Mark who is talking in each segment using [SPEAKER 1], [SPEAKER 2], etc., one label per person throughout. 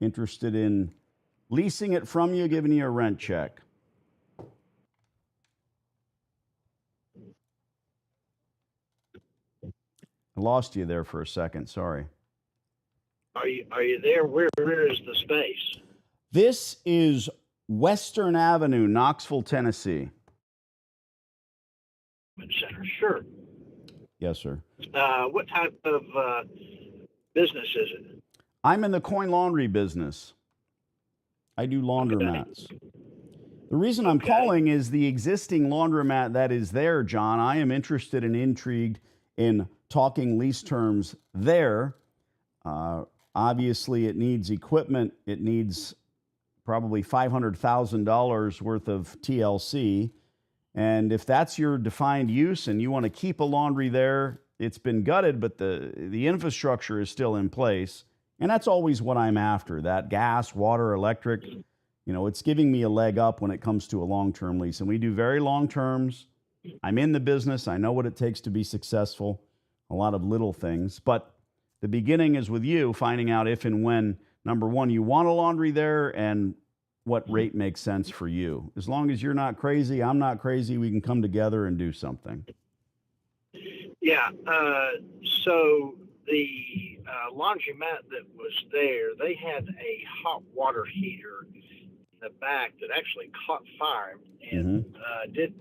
[SPEAKER 1] Interested in leasing it from you, giving you a rent check? I lost you there for a second. Sorry.
[SPEAKER 2] Are you there? Where is the space?
[SPEAKER 1] This is Western Avenue, Knoxville, Tennessee.
[SPEAKER 2] Center, sure.
[SPEAKER 1] Yes, sir.
[SPEAKER 2] What type of business is it?
[SPEAKER 1] I'm in the coin laundry business. I do laundromats.
[SPEAKER 2] Okay.
[SPEAKER 1] The reason I'm calling is the existing laundromat that is there, John. I am interested and intrigued in talking lease terms there. Obviously, it needs equipment. It needs probably $500,000 worth of TLC. And if that's your defined use and you want to keep a laundry there, it's been gutted, but the infrastructure is still in place. And that's always what I'm after, that gas, water, electric. You know, it's giving me a leg up when it comes to a long-term lease. And we do very long terms. I'm in the business. I know what it takes to be successful, a lot of little things. But the beginning is with you, finding out if and when, number one, you want a laundry there and what rate makes sense for you. As long as you're not crazy, I'm not crazy, we can come together and do something.
[SPEAKER 2] Yeah. So the laundromat that was there, they had a hot water heater in the back that actually caught fire and did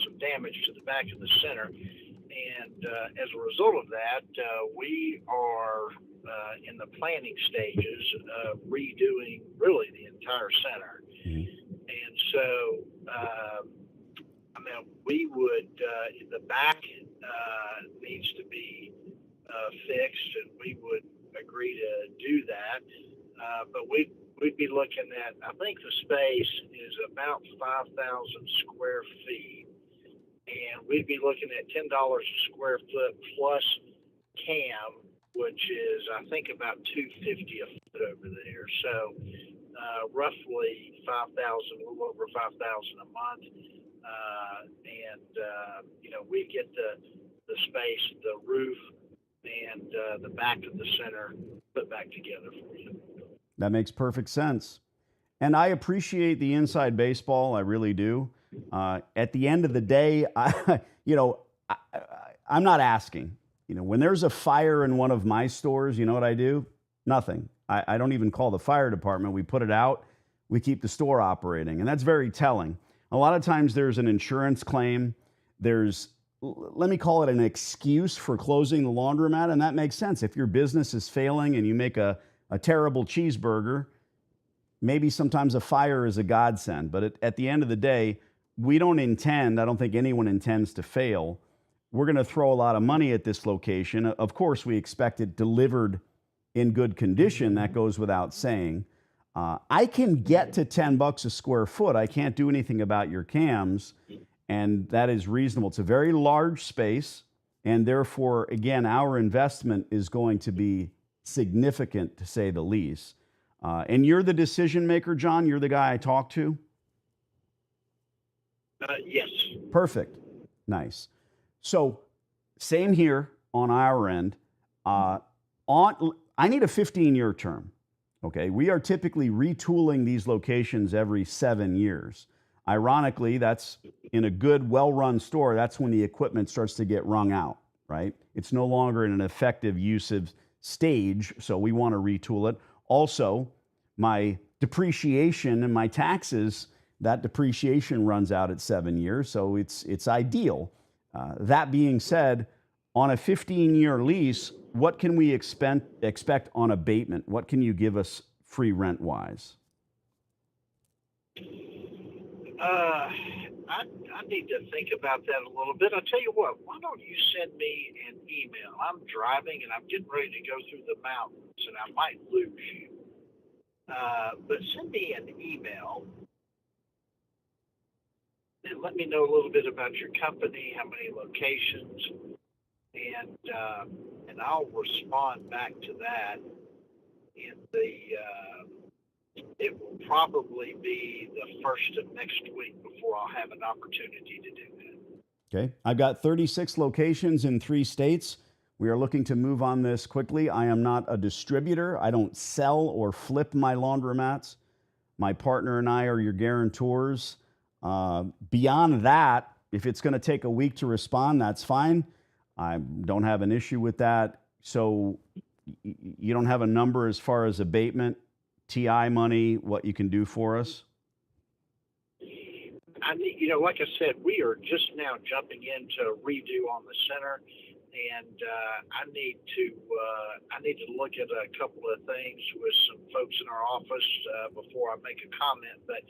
[SPEAKER 2] some damage to the back of the center. And as a result of that, we are in the planning stages of redoing really the entire center. And so, I mean, we would, the back needs to be fixed, and we would agree to do that. But we'd be looking at, I think the space is about 5,000 square feet. And we'd be looking at $10 a square foot plus CAM, which is, I think, about $250 a foot over there. So roughly 5,000, a little over 5,000 a month. You know, we get the space, the roof, and the back of the center put back together for you.
[SPEAKER 1] That makes perfect sense. And I appreciate the inside baseball. I really do. At the end of the day, I'm not asking. You know, when there's a fire in one of my stores, you know what I do? Nothing. I don't even call the fire department. We put it out. We keep the store operating. And that's very telling. A lot of times there's an insurance claim. There's, let me call it an excuse for closing the laundromat. And that makes sense. If your business is failing and you make a terrible cheeseburger, maybe sometimes a fire is a godsend. But at the end of the day, we don't intend, I don't think anyone intends to fail. We're going to throw a lot of money at this location. Of course, we expect it delivered in good condition. That goes without saying. I can get to $10 a square foot. I can't do anything about your cams, and that is reasonable. It's a very large space, and therefore, again, our investment is going to be significant, to say the least. And you're the decision maker, John? You're the guy I talk to?
[SPEAKER 2] Yes.
[SPEAKER 1] Perfect. Nice. So same here on our end. I need a 15-year term. Okay. We are typically retooling these locations every 7 years. Ironically, that's in a good, well-run store. That's when the equipment starts to get wrung out, right? It's no longer in an effective use of stage. So we want to retool it. Also, my depreciation and my taxes, that depreciation runs out at 7 years, so it's ideal. That being said, on a 15-year lease, what can we expect on abatement? What can you give us free rent-wise?
[SPEAKER 2] I need to think about that a little bit. I'll tell you what, why don't you send me an email? I'm driving and I'm getting ready to go through the mountains and I might lose you. But send me an email and let me know a little bit about your company, how many locations, and I'll respond back to that in it will probably be the first of next week before I'll have an opportunity to do that.
[SPEAKER 1] Okay. I've got 36 locations in 3 states. We are looking to move on this quickly. I am not a distributor. I don't sell or flip my laundromats. My partner and I are your guarantors. Beyond that, if it's going to take a week to respond, that's fine. I don't have an issue with that. So you don't have a number as far as abatement, TI money, what you can do for us?
[SPEAKER 2] I need, like I said, we are just now jumping into a redo on the center, and I need to look at a couple of things with some folks in our office before I make a comment. But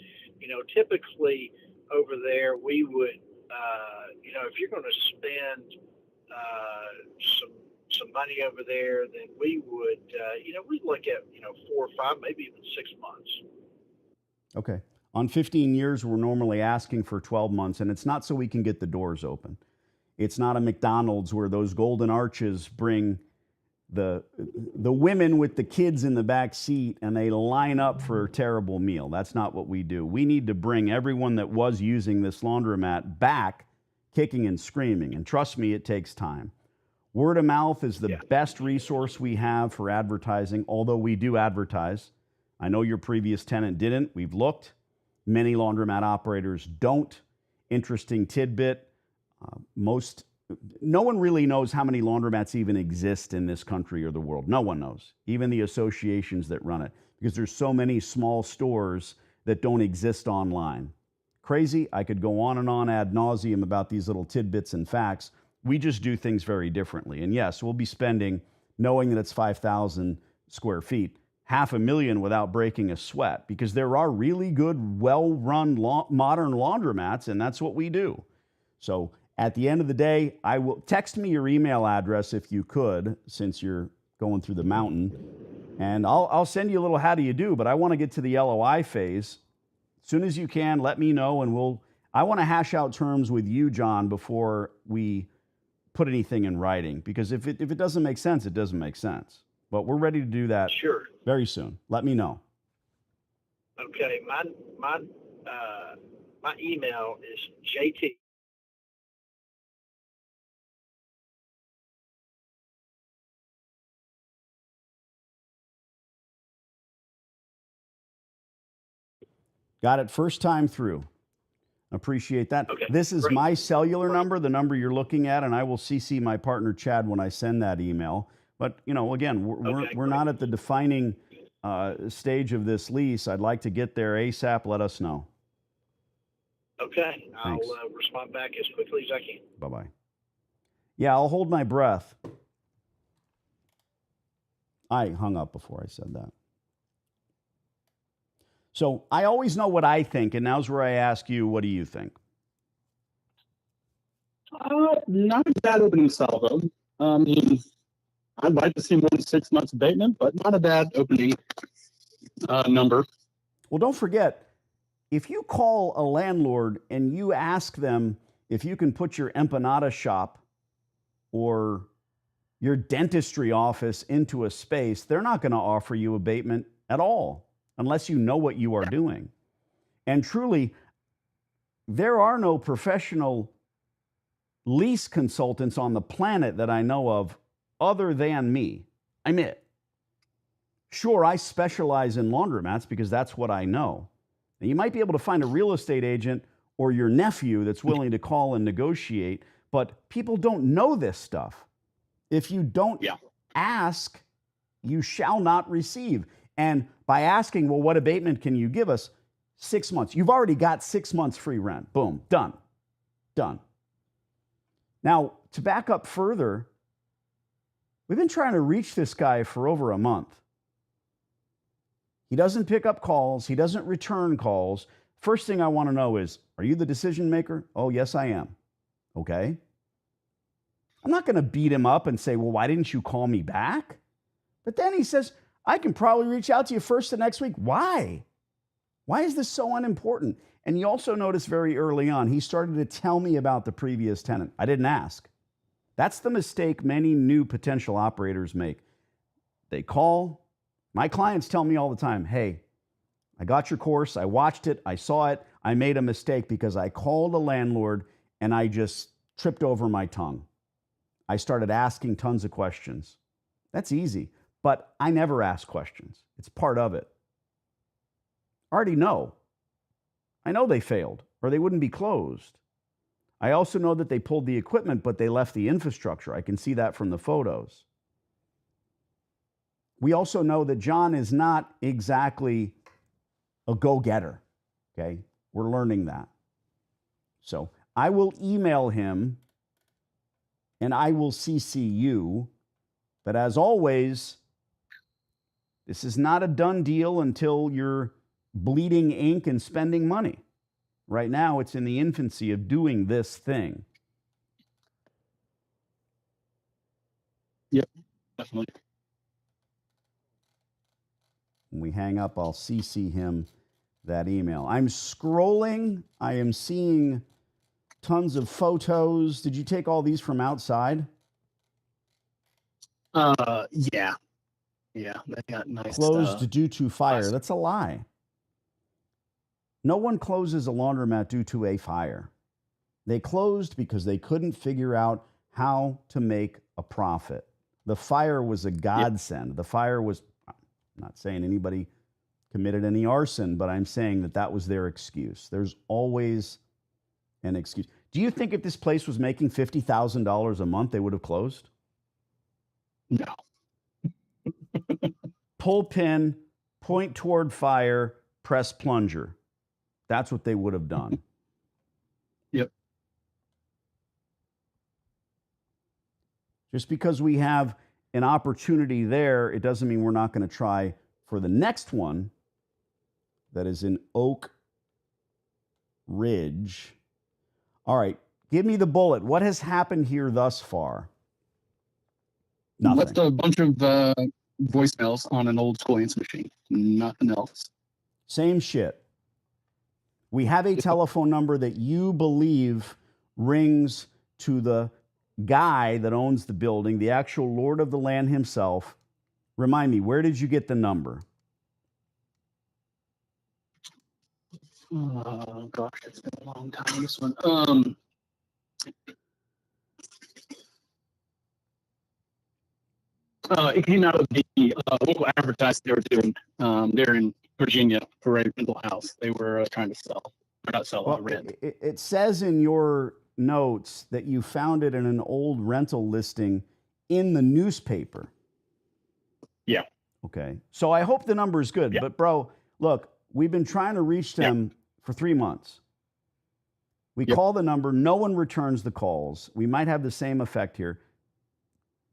[SPEAKER 2] typically over there, we would, if you're going to spend some money over there, then we would, we'd look at 4 or 5, maybe even 6 months.
[SPEAKER 1] Okay. On 15 years, we're normally asking for 12 months, and it's not so we can get the doors open. It's not a McDonald's where those golden arches bring the women with the kids in the back seat and they line up for a terrible meal. That's not what we do. We need to bring everyone that was using this laundromat back kicking and screaming. And trust me, it takes time. Word of mouth is the best resource we have for advertising, although we do advertise. I know your previous tenant didn't. We've looked. Many laundromat operators don't. Interesting tidbit. No one really knows how many laundromats even exist in this country or the world. No one knows, even the associations that run it, because there's so many small stores that don't exist online. Crazy. I could go on and on ad nauseum about these little tidbits and facts. We just do things very differently. And yes, we'll be spending, knowing that it's 5,000 square feet, $500,000 without breaking a sweat, because there are really good, well-run modern laundromats, and that's what we do. So at the end of the day, I will text me your email address if you could, since you're going through the mountain, and I'll send you a little how do you do, but I want to get to the LOI phase. As soon as you can, let me know, and I want to hash out terms with you, John, before we put anything in writing, because if it doesn't make sense, it doesn't make sense. But we're ready to do that very soon. Let me know.
[SPEAKER 2] Okay, my email is JT.
[SPEAKER 1] Got it first time through. Appreciate that.
[SPEAKER 2] Okay,
[SPEAKER 1] this is
[SPEAKER 2] great.
[SPEAKER 1] my cellular number, the number you're looking at, and I will CC my partner Chad when I send that email. But again, we're not at the defining stage of this lease. I'd like to get there ASAP. Let us know.
[SPEAKER 2] Okay,
[SPEAKER 1] Thanks.
[SPEAKER 2] I'll respond back as quickly as I can.
[SPEAKER 1] Bye-bye. Yeah, I'll hold my breath. I hung up before I said that. So I always know what I think, and now's where I ask you, what do you think?
[SPEAKER 3] Not a bad opening salvo. I'd like to see more than 6 months abatement, but not a bad opening number.
[SPEAKER 1] Well, don't forget, if you call a landlord and you ask them if you can put your empanada shop or your dentistry office into a space, they're not going to offer you abatement at all unless you know what you are doing. And truly, there are no professional lease consultants on the planet that I know of other than me. I'm it. Sure, I specialize in laundromats because that's what I know. Now, you might be able to find a real estate agent or your nephew that's willing to call and negotiate, but people don't know this stuff. If you don't ask, you shall not receive. And by asking, well, what abatement can you give us? 6 months. You've already got 6 months free rent. Boom, done. Now, to back up further, we've been trying to reach this guy for over a month. He doesn't pick up calls. He doesn't return calls. First thing I want to know is, are you the decision maker? Oh, yes, I am. Okay. I'm not going to beat him up and say, well, why didn't you call me back? But then he says, I can probably reach out to you first the next week. Why? Why is this so unimportant? And you also notice very early on, he started to tell me about the previous tenant. I didn't ask. That's the mistake many new potential operators make. They call. My clients tell me all the time, hey, I got your course. I watched it. I saw it. I made a mistake because I called a landlord and I just tripped over my tongue. I started asking tons of questions. That's easy, but I never ask questions. It's part of it. I already know. I know they failed or they wouldn't be closed. I also know that they pulled the equipment, but they left the infrastructure. I can see that from the photos. We also know that John is not exactly a go-getter, okay? We're learning that. So I will email him and I will CC you. But as always, this is not a done deal until you're bleeding ink and spending money. Right now, it's in the infancy of doing this thing.
[SPEAKER 3] Yep, definitely.
[SPEAKER 1] When we hang up, I'll CC him that email. I'm scrolling. I am seeing tons of photos. Did you take all these from outside?
[SPEAKER 3] Yeah. Yeah, they got nice.
[SPEAKER 1] Closed due to fire.
[SPEAKER 3] nice.
[SPEAKER 1] That's a lie. No one closes a laundromat due to a fire. They closed because they couldn't figure out how to make a profit. The fire was a godsend. The fire was, I'm not saying anybody committed any arson, but I'm saying that that was their excuse. There's always an excuse. Do you think if this place was making $50,000 a month, they would have closed?
[SPEAKER 3] No.
[SPEAKER 1] Pull pin, point toward fire, press plunger. That's what they would have done.
[SPEAKER 3] Yep.
[SPEAKER 1] Just because we have an opportunity there, it doesn't mean we're not going to try for the next one that is in Oak Ridge. All right, give me the bullet. What has happened here thus far? Nothing.
[SPEAKER 3] Left a bunch of voicemails on an old school answer machine. Nothing else.
[SPEAKER 1] Same shit. We have a telephone number that you believe rings to the guy that owns the building, the actual lord of the land himself. Remind me, where did you get the number?
[SPEAKER 3] Gosh, it's been a long time. This one. It came out of the local advertising they were doing. They're in Virginia for a rental house. They were trying to sell, or not sell, rent.
[SPEAKER 1] It says in your notes that you found it in an old rental listing in the newspaper.
[SPEAKER 3] Yeah.
[SPEAKER 1] Okay. So I hope the number is good.
[SPEAKER 3] Yeah.
[SPEAKER 1] But bro, look, we've been trying to reach them for 3 months. We call the number. No one returns the calls. We might have the same effect here.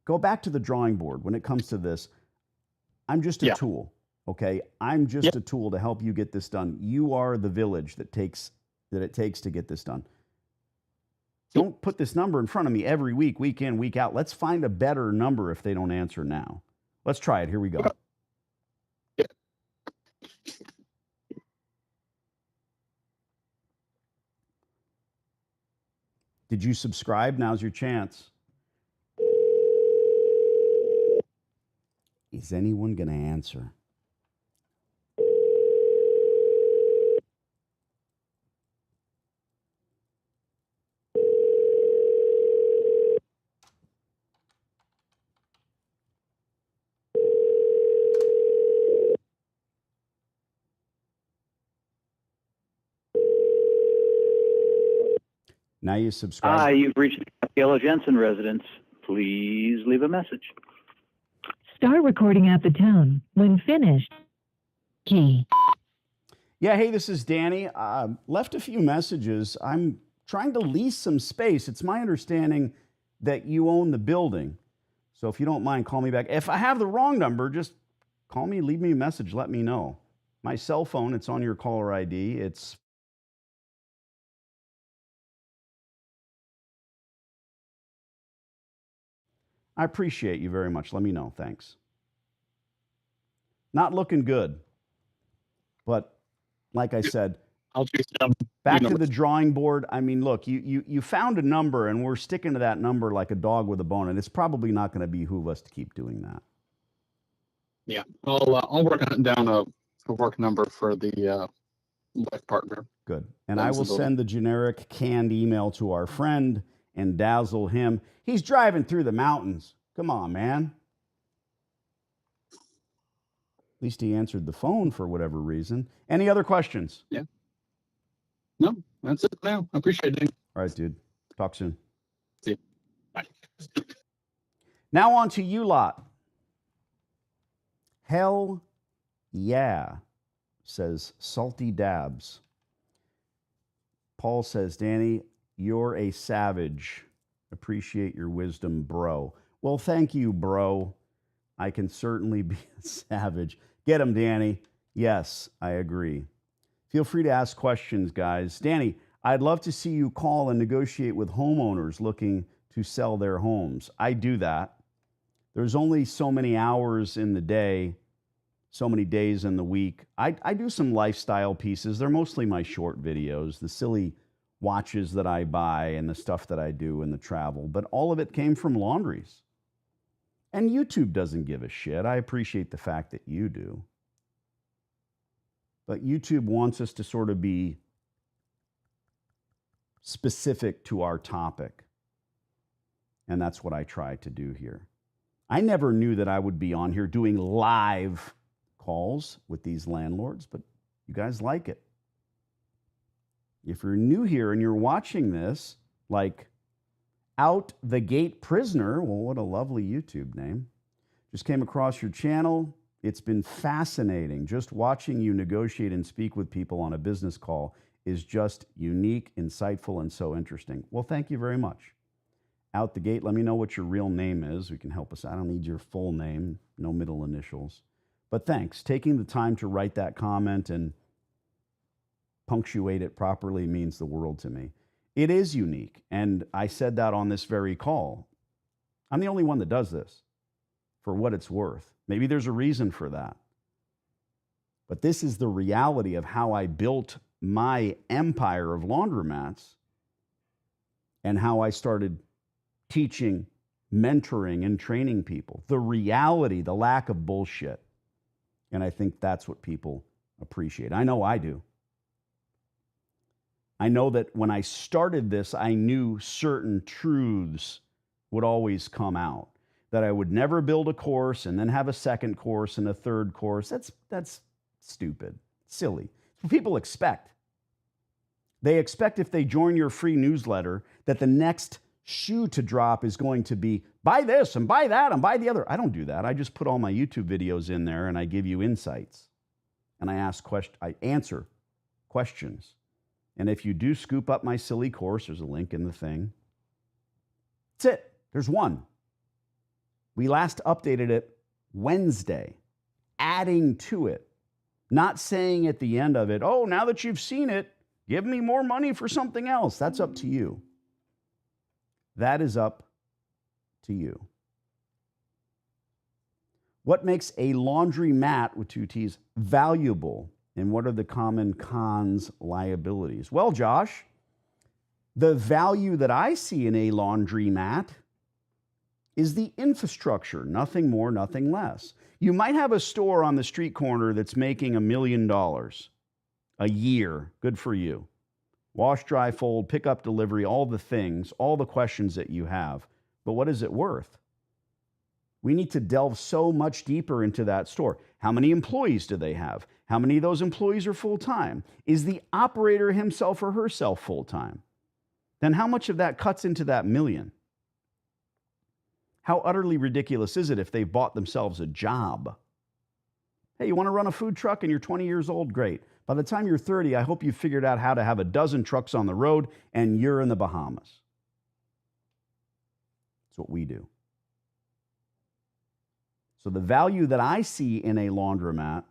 [SPEAKER 1] Go back to the drawing board when it comes to this. I'm just a tool. Okay. I'm just a tool to help you get this done. You are the village that it takes to get this done. Don't put this number in front of me every week, week in, week out. Let's find a better number if they don't answer now. Let's try it. Here we go. Did you subscribe? Now's your chance. Is anyone going to answer? Now you subscribe.
[SPEAKER 4] Hi, you've reached the Yellow Jensen residence. Please leave a message.
[SPEAKER 5] Start recording at the tone. When finished, key.
[SPEAKER 1] Yeah, hey, this is Danny. Left a few messages. I'm trying to lease some space. It's my understanding that you own the building. So if you don't mind, call me back. If I have the wrong number, just call me, leave me a message, let me know. My cell phone, it's on your caller ID. It's I appreciate you very much. Let me know. Thanks. Not looking good. But like I said,
[SPEAKER 3] I'll chase down.
[SPEAKER 1] back to the drawing board. I mean, look, you found a number and we're sticking to that number like a dog with a bone, and it's probably not going to behoove us to keep doing that.
[SPEAKER 3] Yeah, I'll work on down a work number for the life partner.
[SPEAKER 1] Good. And I will send the generic canned email to our friend, and dazzle him. He's driving through the mountains. Come on, man. At least he answered the phone for whatever reason. Any other questions?
[SPEAKER 3] Yeah. No, that's it now. I appreciate it, Dave.
[SPEAKER 1] All right, dude. Talk soon.
[SPEAKER 3] See you. Bye.
[SPEAKER 1] Now on to you lot. Hell yeah, says Salty Dabs. Paul says, Danny, you're a savage. Appreciate your wisdom, bro. Well, thank you, bro. I can certainly be a savage. Get him, Danny. Yes, I agree. Feel free to ask questions, guys. Danny, I'd love to see you call and negotiate with homeowners looking to sell their homes. I do that. There's only so many hours in the day, so many days in the week. I do some lifestyle pieces. They're mostly my short videos, the silly watches that I buy and the stuff that I do and the travel. But all of it came from laundries. And YouTube doesn't give a shit. I appreciate the fact that you do. But YouTube wants us to sort of be specific to our topic. And that's what I try to do here. I never knew that I would be on here doing live calls with these landlords, but you guys like it. If you're new here and you're watching this, like Out the Gate Prisoner, well, what a lovely YouTube name. Just came across your channel. It's been fascinating. Just watching you negotiate and speak with people on a business call is just unique, insightful, and so interesting. Well, thank you very much. Out the Gate, let me know what your real name is. We can help us. I don't need your full name, no middle initials. But thanks. Taking the time to write that comment and punctuate it properly means the world to me. It is unique, and I said that on this very call. I'm the only one that does this, for what it's worth. Maybe there's a reason for that. But this is the reality of how I built my empire of laundromats and how I started teaching, mentoring, and training people. The reality, the lack of bullshit. And I think that's what people appreciate. I know I do. I know that when I started this, I knew certain truths would always come out. That I would never build a course and then have a second course and a third course. That's stupid, silly. It's what people expect. They expect if they join your free newsletter that the next shoe to drop is going to be buy this and buy that and buy the other. I don't do that. I just put all my YouTube videos in there and I give you insights. And I answer questions. And if you do scoop up my silly course, there's a link in the thing. That's it. There's one. We last updated it Wednesday, adding to it, not saying at the end of it, oh, now that you've seen it, give me more money for something else. That's up to you. That is up to you. What makes a laundromat with two T's valuable, and what are the common cons, liabilities? Well, Josh, the value that I see in a laundromat is the infrastructure, nothing more, nothing less. You might have a store on the street corner that's making $1 million a year. Good for you. Wash, dry, fold, pick up, delivery, all the things, all the questions that you have. But what is it worth? We need to delve so much deeper into that store. How many employees do they have? How many of those employees are full-time? Is the operator himself or herself full-time? Then how much of that cuts into that $1 million? How utterly ridiculous is it if they've bought themselves a job? Hey, you want to run a food truck and you're 20 years old? Great. By the time you're 30, I hope you've figured out how to have a dozen trucks on the road and you're in the Bahamas. That's what we do. So the value that I see in a laundromat,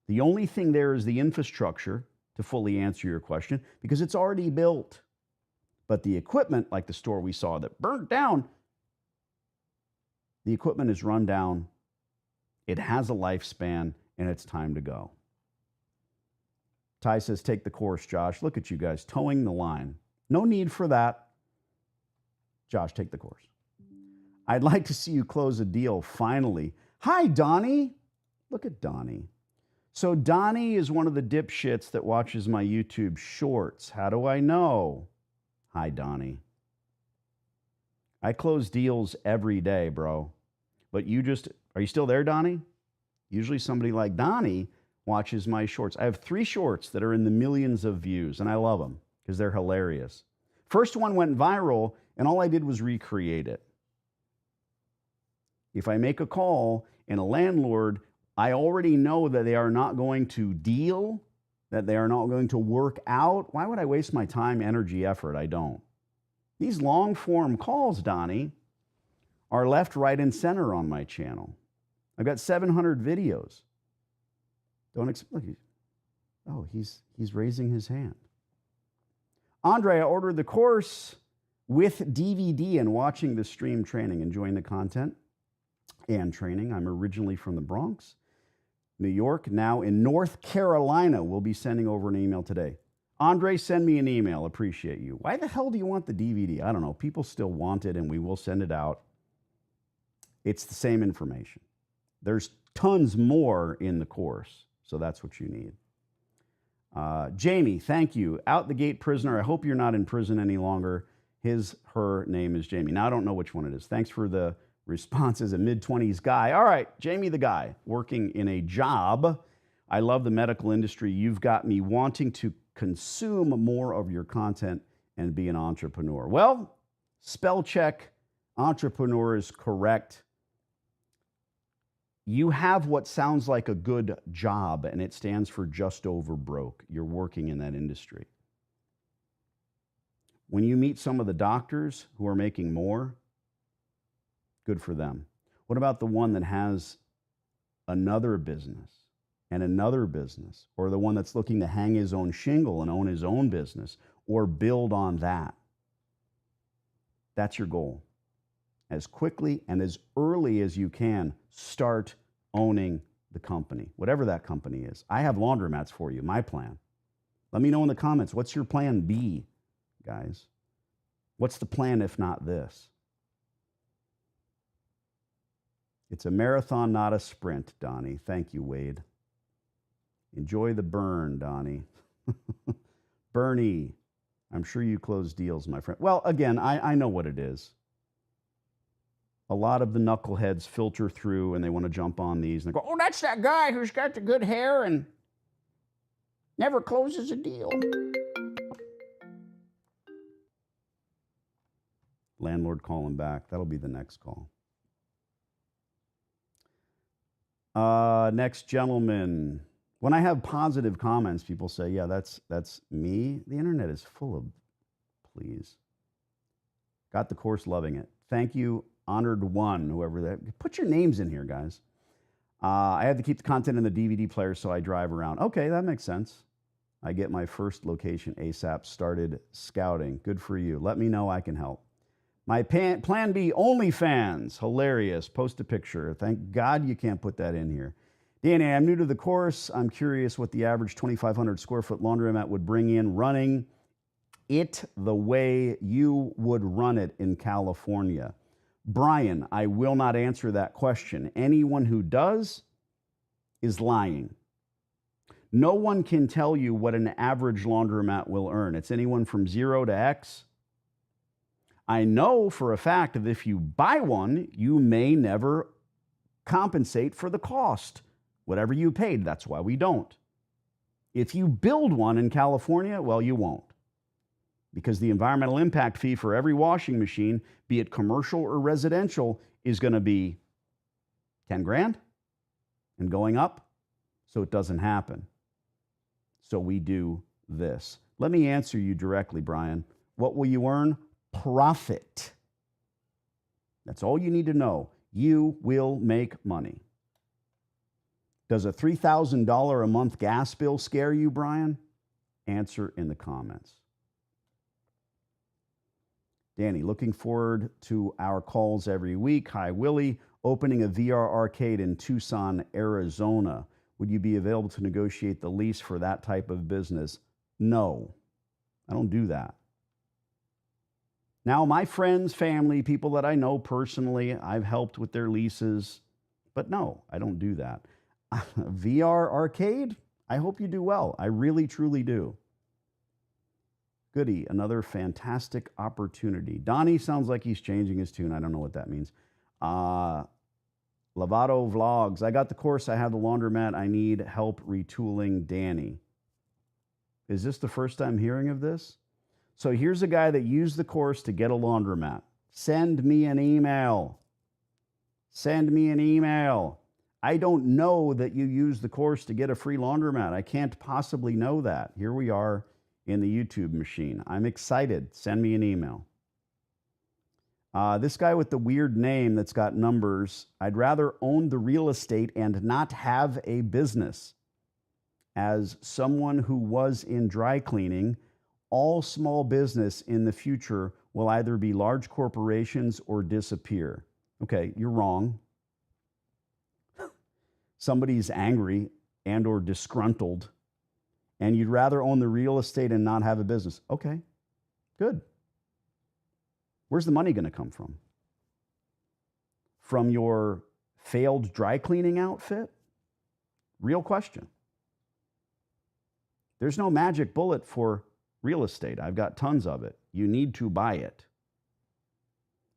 [SPEAKER 1] the only thing there is the infrastructure to fully answer your question because it's already built. But the equipment, like the store we saw that burnt down, the equipment is run down, it has a lifespan, and it's time to go. Ty says, take the course, Josh. Look at you guys, towing the line. No need for that. Josh, take the course. I'd like to see you close a deal finally. Hi, Donnie. Look at Donnie. So Donnie is one of the dipshits that watches my YouTube shorts. How do I know? Hi, Donnie. I close deals every day, bro. But are you still there, Donnie? Usually somebody like Donnie watches my shorts. I have 3 shorts that are in the millions of views, and I love them because they're hilarious. First one went viral, and all I did was recreate it. If I make a call and a landlord, I already know that they are not going to deal, that they are not going to work out. Why would I waste my time, energy, effort? I don't. These long form calls, Donnie, are left, right, and center on my channel. I've got 700 videos. Look, he's raising his hand. Andre, I ordered the course with DVD and watching the stream training, enjoying the content and training. I'm originally from the Bronx, New York, now in North Carolina. We'll be sending over an email today. Andre, send me an email. Appreciate you. Why the hell do you want the DVD? I don't know. People still want it, and we will send it out. It's the same information. There's tons more in the course, so that's what you need. Jamie, thank you. Out the gate prisoner. I hope you're not in prison any longer. Her name is Jamie. Now, I don't know which one it is. Thanks for the response. As a mid-20s guy. All right, Jamie the guy, working in a job. I love the medical industry. You've got me wanting to consume more of your content and be an entrepreneur. Well, spell check, entrepreneur is correct. You have what sounds like a good job, and it stands for just over broke. You're working in that industry. When you meet some of the doctors who are making more, good for them. What about the one that has another business and another business, or the one that's looking to hang his own shingle and own his own business or build on that? That's your goal. As quickly and as early as you can, start owning the company, whatever that company is. I have Laundromats for you, my plan. Let me know in the comments, what's your plan B, guys? What's the plan if not this? It's a marathon, not a sprint, Donnie. Thank you, Wade. Enjoy the burn, Donnie. Bernie, I'm sure you close deals, my friend. Well, again, I know what it is. A lot of the knuckleheads filter through and they want to jump on these and they go, oh, that's that guy who's got the good hair and never closes a deal. Landlord calling back. That'll be the next call. Next gentleman. When I have positive comments, people say, yeah, that's me. The internet is full of please. Got the course, loving it. Thank you. Honored one, whoever that. Put your names in here, guys. I have to keep the content in the DVD player, so I drive around. Okay, that makes sense. I get my first location ASAP. Started scouting. Good for you. Let me know I can help. My plan B, OnlyFans. Hilarious. Post a picture. Thank God you can't put that in here. Danny, I'm new to the course. I'm curious what the average 2,500 square foot laundromat would bring in running it the way you would run it in California. Brian, I will not answer that question. Anyone who does is lying. No one can tell you what an average laundromat will earn. It's anyone from 0 to X. I know for a fact that if you buy one, you may never compensate for the cost. Whatever you paid, that's why we don't. If you build one in California, well, you won't. Because the environmental impact fee for every washing machine, be it commercial or residential, is going to be 10 grand and going up. So it doesn't happen. So we do this. Let me answer you directly, Brian. What will you earn? Profit. That's all you need to know. You will make money. Does a $3,000 a month gas bill scare you, Brian? Answer in the comments. Danny, looking forward to our calls every week. Hi, Willie. Opening a VR arcade in Tucson, Arizona. Would you be available to negotiate the lease for that type of business? No, I don't do that. Now, my friends, family, people that I know personally, I've helped with their leases, but no, I don't do that. VR arcade, I hope you do well. I really, truly do. Goody, another fantastic opportunity. Donnie sounds like he's changing his tune. I don't know what that means. Lavato Vlogs. I got the course. I have the laundromat. I need help retooling. Danny. Is this the first time hearing of this? So here's a guy that used the course to get a laundromat. Send me an email. Send me an email. I don't know that you used the course to get a free laundromat. I can't possibly know that. Here we are in the YouTube machine. I'm excited. Send me an email. This guy with the weird name that's got numbers, I'd rather own the real estate and not have a business. As someone who was in dry cleaning, all small business in the future will either be large corporations or disappear. Okay, you're wrong. Somebody's angry and or disgruntled, and you'd rather own the real estate and not have a business. Okay, good. Where's the money going to come from? From your failed dry cleaning outfit? Real question. There's no magic bullet for real estate. I've got tons of it. You need to buy it.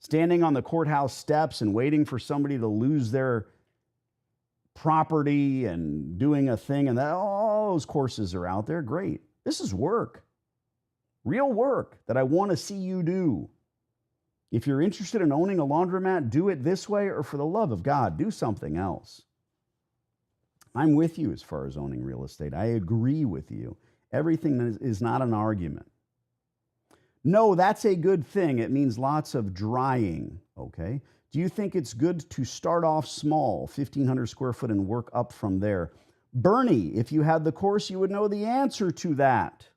[SPEAKER 1] Standing on the courthouse steps and waiting for somebody to lose their property and doing a thing, and that all those courses are out there. Great. This is work. Real work that I want to see you do. If you're interested in owning a laundromat, do it this way, or for the love of God, do something else. I'm with you as far as owning real estate. I agree with you. Everything is not an argument. No, that's a good thing. It means lots of drying, okay? Do you think it's good to start off small, 1,500 square foot, and work up from there? Bernie, if you had the course, you would know the answer to that.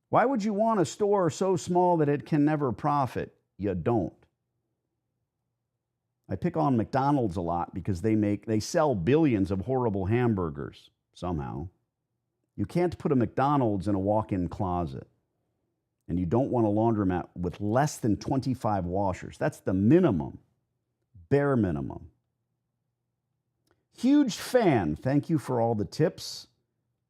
[SPEAKER 1] Why would you want a store so small that it can never profit? You don't. I pick on McDonald's a lot because they sell billions of horrible hamburgers somehow. You can't put a McDonald's in a walk-in closet. And you don't want a laundromat with less than 25 washers. That's the minimum, bare minimum. Huge fan. Thank you for all the tips.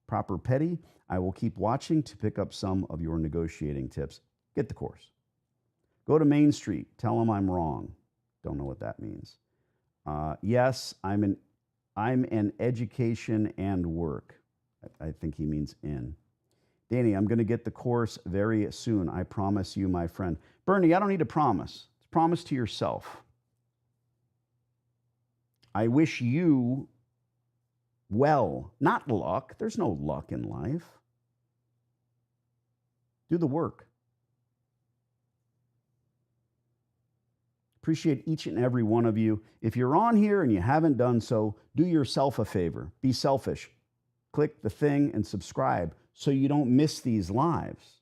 [SPEAKER 1] Proper Petty. I will keep watching to pick up some of your negotiating tips. Get the course. Go to Main Street. Tell them I'm wrong. Don't know what that means. Yes, I'm an education and work. I think he means in. Danny, I'm going to get the course very soon. I promise you, my friend. Bernie, I don't need a promise. It's a promise to yourself. I wish you well, not luck. There's no luck in life. Do the work. Appreciate each and every one of you. If you're on here and you haven't done so, do yourself a favor. Be selfish. Click the thing and subscribe so you don't miss these lives.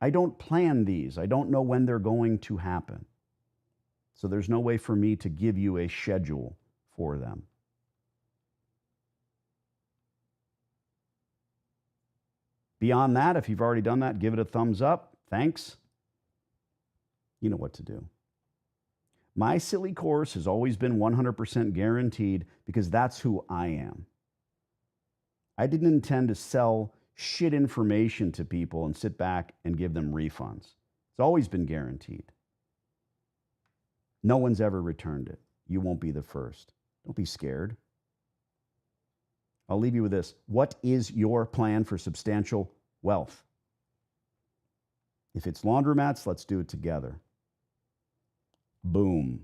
[SPEAKER 1] I don't plan these. I don't know when they're going to happen. So there's no way for me to give you a schedule for them. Beyond that, if you've already done that, give it a thumbs up. Thanks. You know what to do. My silly course has always been 100% guaranteed because that's who I am. I didn't intend to sell shit information to people and sit back and give them refunds. It's always been guaranteed. No one's ever returned it. You won't be the first. Don't be scared. I'll leave you with this. What is your plan for substantial wealth? If it's laundromats, let's do it together. Boom.